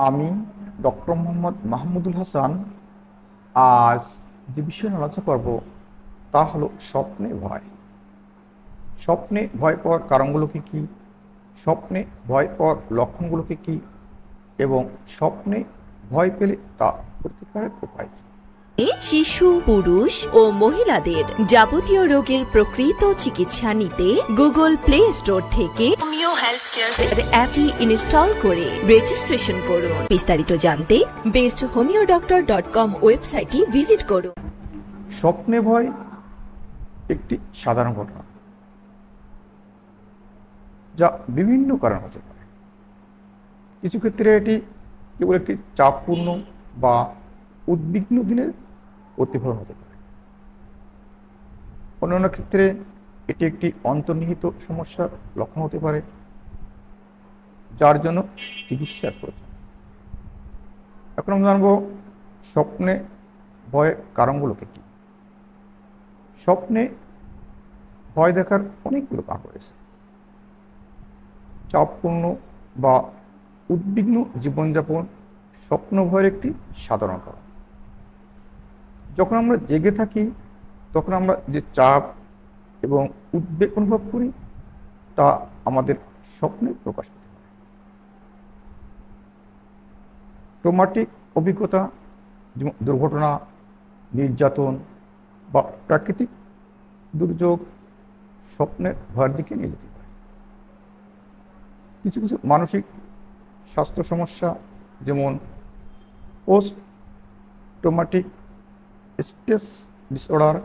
আমি ডক্টর মোহাম্মদ মাহমুদুল হাসান আজ যে বিষয় নিয়ে আলোচনা করব তা হলো স্বপ্নে ভয়। স্বপ্নে ভয় পাওয়ার কারণগুলো কী কী, স্বপ্নে ভয় পাওয়ার লক্ষণগুলোকে কী এবং স্বপ্নে ভয় পেলে তা প্রতিকারের উপায় কী। শিশু, পুরুষ ও মহিলাদের যাবতীয় রোগের প্রকৃত চিকিৎসা নিতে গুগল প্লে স্টোর থেকে হোমিও হেলথ কেয়ার অ্যাপটি ইনস্টল করে রেজিস্ট্রেশন করুন। বিস্তারিত জানতে besthomeodoctor.com ওয়েবসাইটটি ভিজিট করুন। স্বপ্নে ভয় একটি সাধারণ ঘটনা যা বিভিন্ন কারণ হতে পারে। কিছু ক্ষেত্রে এটি কেবল একটি চাপপূর্ণ বা উদ্বিগ্ন দিনের প্রতিফলন হতে পারে। অন্যান্য ক্ষেত্রে এটি একটি অন্তর্নিহিত সমস্যার লক্ষণ হতে পারে, যার জন্য চিকিৎসার প্রয়োজন। এখন আমরা জানব স্বপ্নে ভয়ের কারণগুলোকে কী। স্বপ্নে ভয় দেখার অনেকগুলো কারণ রয়েছে। চাপপূর্ণ বা উদ্বিগ্ন জীবনযাপন স্বপ্ন ভয়ের একটি সাধারণ কারণ। যখন আমরা জেগে থাকি তখন আমরা যে চাপ এবং উদ্বেগ অনুভব করি তা আমাদের স্বপ্নে প্রকাশ পেতে পারে। ট্রমাটিক অভিজ্ঞতা যেমন দুর্ঘটনা, নির্যাতন বা প্রাকৃতিক দুর্যোগ স্বপ্নের ভয়ের দিকে নিয়ে যেতে পারে। কিছু কিছু মানসিক স্বাস্থ্য সমস্যা যেমন post traumatic stress disorder,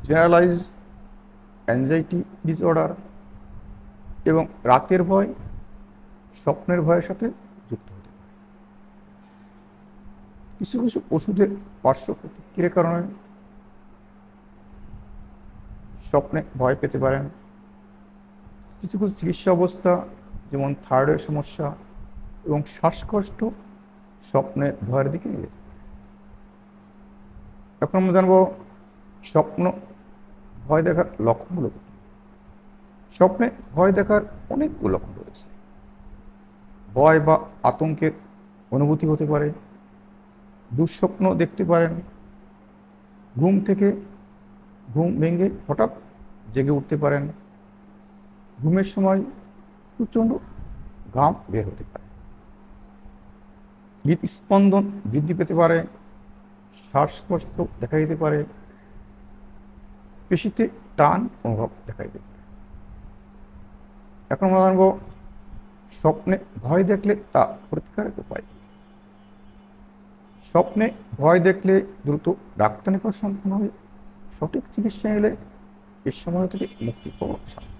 generalised anxiety disorder এবং রাতের ভয় স্বপ্নের ভয়ের সাথে যুক্ত হতে পারে। কিছু কিছু ওষুধের পার্শ্ব প্রতিক্রিয়ার কারণে স্বপ্নে ভয় পেতে পারেন। কিছু কিছু চিকিৎসা অবস্থা যেমন থাইরয়েড সমস্যা এবং শ্বাসকষ্ট স্বপ্নের ভয়ের দিকে নিয়ে যেতে পারে। এখন আমরা জানব স্বপ্ন ভয় দেখার লক্ষণগুলো কী। স্বপ্নে ভয় দেখার অনেকগুলো লক্ষণ রয়েছে। ভয় বা আতঙ্কের অনুভূতি হতে পারে, দুঃস্বপ্ন দেখতে পারেন, ঘুম থেকে ঘুম ভেঙে হঠাৎ জেগে উঠতে পারেন, ঘুমের সময় প্রচণ্ড ঘাম বের হতে পারে, হৃদস্পন্দন বৃদ্ধি পেতে পারে, শ্বাসকষ্ট দেখা দিতে পারে, পেশিতে টান অনুভব দেখা দিতে পারে। এখন আমরা জানব স্বপ্নে ভয় দেখলে তা প্রতিকারের উপায় কী। স্বপ্নে ভয় দেখলে দ্রুত ডাক্তার নিকট সম্পন্ন হয়ে সঠিক চিকিৎসা নিলে এর সময় থেকে মুক্তি পাওয়া সম্ভব।